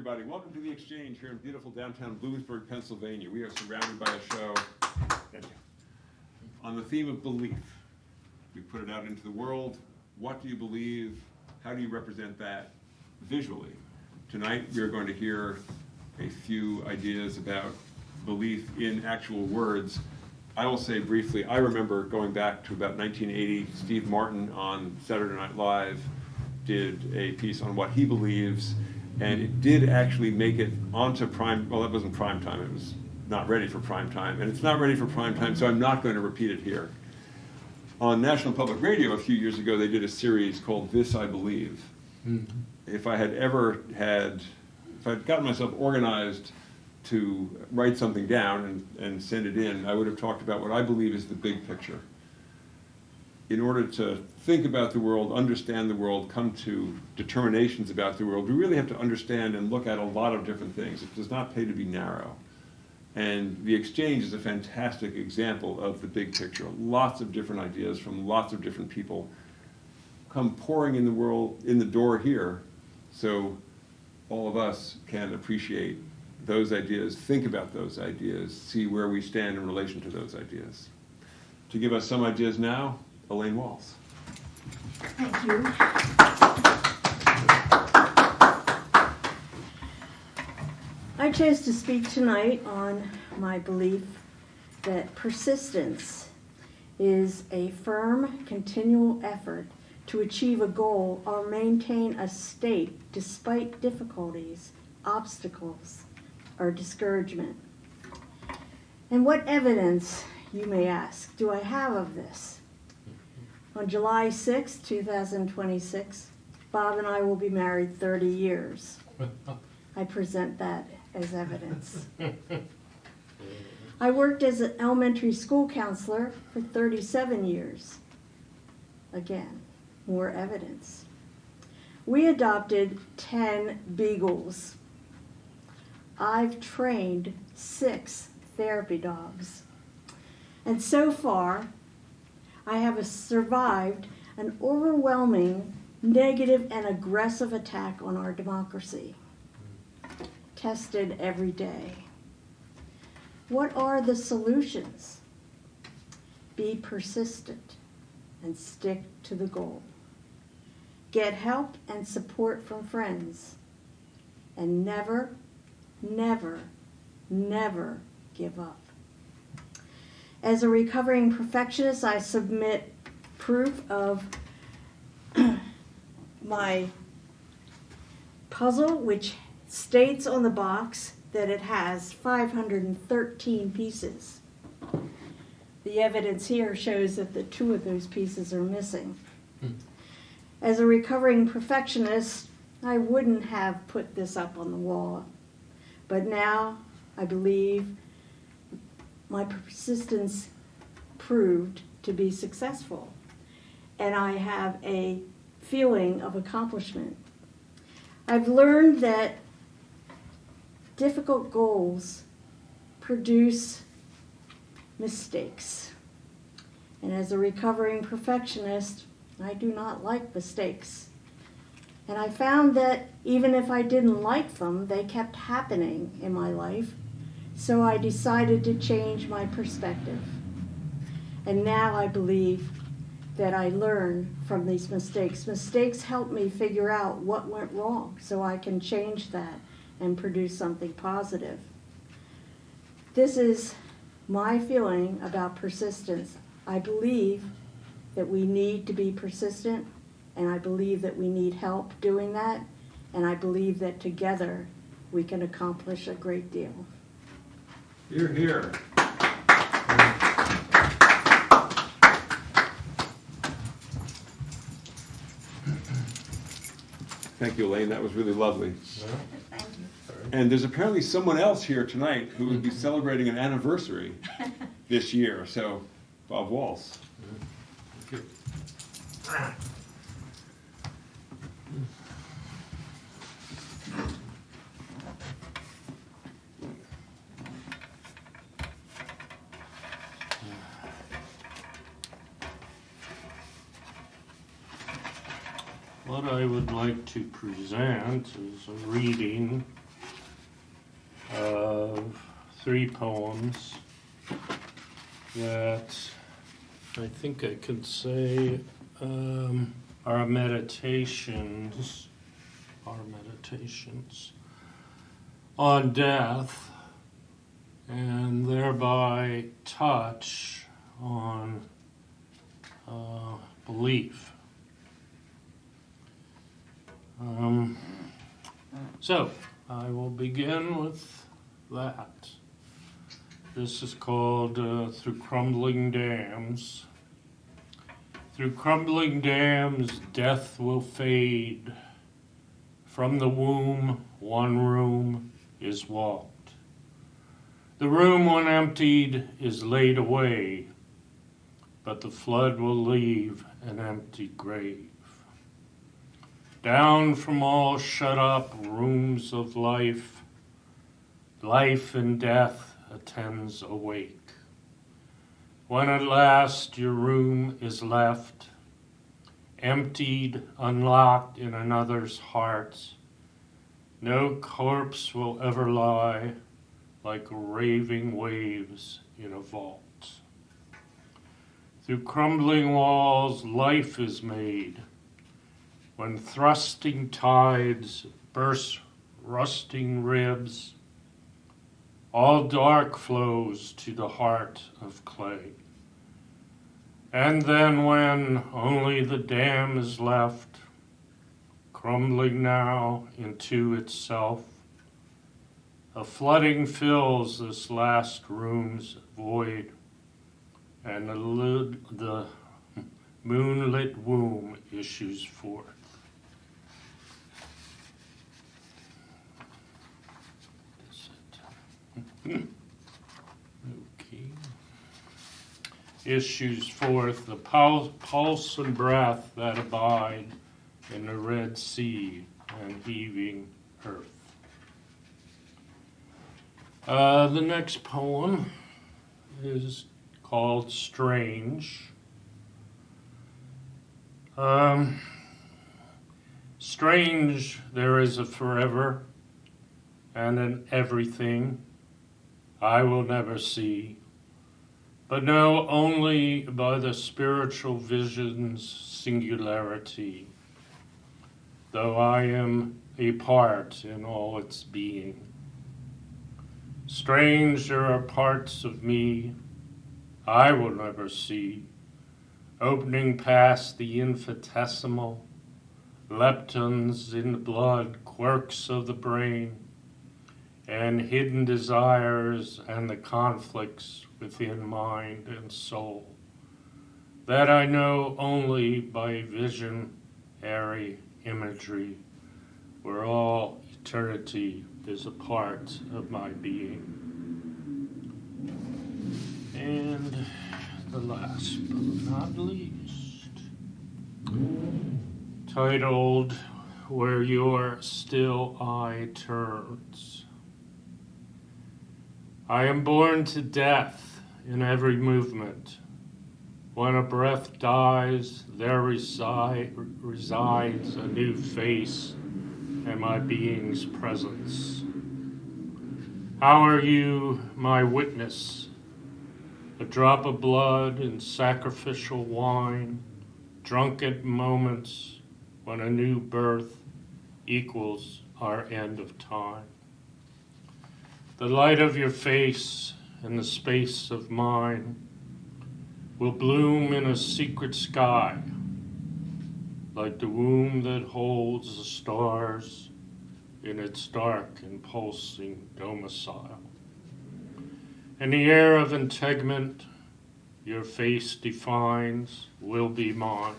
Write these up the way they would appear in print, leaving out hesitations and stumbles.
everybody. Welcome to the Exchange here in beautiful downtown Bloomsburg, Pennsylvania. We are surrounded by a show on the theme of belief. We put it out into the world. What do you believe? How do you represent that visually? Tonight we are going to hear a few ideas about belief in actual words. I will say briefly, I remember going back to about 1980, Steve Martin on Saturday Night Live did a piece on what he believes, and it did actually make it onto prime, well, that wasn't prime time, it was not ready for prime time, and it's not ready for prime time, so I'm not going to repeat it here. On National Public Radio a few years ago, they did a series called This I Believe. Mm-hmm. If I'd gotten myself organized to write something down and send it in, I would have talked about what I believe is the big picture. In order to think about the world, understand the world, come to determinations about the world, we really have to understand and look at a lot of different things. It does not pay to be narrow. And the Exchange is a fantastic example of the big picture. Lots of different ideas from lots of different people come pouring in the door here, so all of us can appreciate those ideas, think about those ideas, see where we stand in relation to those ideas. To give us some ideas now, Elaine Walz. Thank you. I chose to speak tonight on my belief that persistence is a firm, continual effort to achieve a goal or maintain a state despite difficulties, obstacles, or discouragement. And what evidence, you may ask, do I have of this? On July 6, 2026, Bob and I will be married 30 years. I present that as evidence. I worked as an elementary school counselor for 37 years. Again, more evidence. We adopted 10 beagles. I've trained 6 therapy dogs. And so far, I have survived an overwhelming negative and aggressive attack on our democracy, tested every day. What are the solutions? Be persistent and stick to the goal. Get help and support from friends. And never, never, never give up. As a recovering perfectionist, I submit proof of my puzzle, which states on the box that it has 513 pieces. The evidence here shows that the 2 of those pieces are missing. As a recovering perfectionist, I wouldn't have put this up on the wall, but now I believe my persistence proved to be successful, and I have a feeling of accomplishment. I've learned that difficult goals produce mistakes, and as a recovering perfectionist, I do not like mistakes. And I found that even if I didn't like them, they kept happening in my life. So I decided to change my perspective. And now I believe that I learn from these mistakes. Mistakes help me figure out what went wrong so I can change that and produce something positive. This is my feeling about persistence. I believe that we need to be persistent, and I believe that we need help doing that, and I believe that together we can accomplish a great deal. Hear, hear. Thank you, Elaine. That was really lovely. Thank you. And there's apparently someone else here tonight who will be celebrating an anniversary this year. So, Bob Walz. Thank you. What I would like to present is a reading 3 poems that I think I could say are meditations on death, and thereby touch on belief. So I will begin with that. This is called Through Crumbling Dams. Through crumbling dams, death will fade. From the womb, one room is walked. The room, when emptied, is laid away, but the flood will leave an empty grave. Down from all shut-up rooms of life, life and death attends awake. When at last your room is left, emptied, unlocked in another's heart, no corpse will ever lie like raving waves in a vault. Through crumbling walls, life is made. When thrusting tides burst rusting ribs, all dark flows to the heart of clay. And then when only the dam is left, crumbling now into itself, a flooding fills this last room's void, and the moonlit womb issues forth. Okay. Issues forth the pulse and breath that abide in the Red Sea and heaving earth. The next poem is called Strange. Strange, there is a forever and an everything I will never see, but know only by the spiritual vision's singularity, though I am a part in all its being. Strange, there are parts of me I will never see, opening past the infinitesimal, leptons in the blood, quirks of the brain, and hidden desires and the conflicts within mind and soul, that I know only by visionary imagery, where all eternity is a part of my being. And the last but not least, titled Where Your Still Eye Turns. I am born to death in every movement. When a breath dies, there resides a new face in my being's presence. How are you, my witness? A drop of blood and sacrificial wine, drunk at moments when a new birth equals our end of time. The light of your face in the space of mine will bloom in a secret sky, like the womb that holds the stars in its dark and pulsing domicile. And the air of integument your face defines will be mine.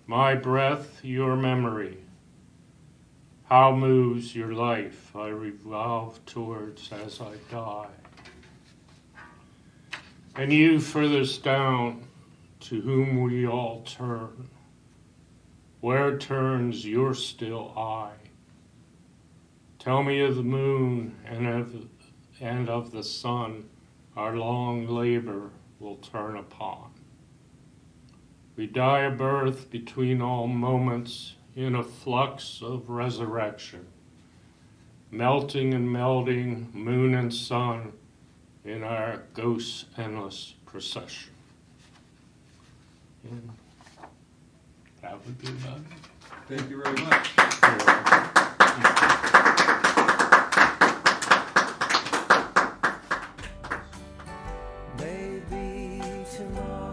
My breath, your memory. How moves your life I revolve towards as I die. And you furthest down, to whom we all turn. Where turns your still eye? Tell me of the moon and of the sun our long labor will turn upon. We die a birth between all moments in a flux of resurrection. melting and melding, moon and sun, in our ghost's endless procession. And that would be about it. Thank you very much. Maybe tomorrow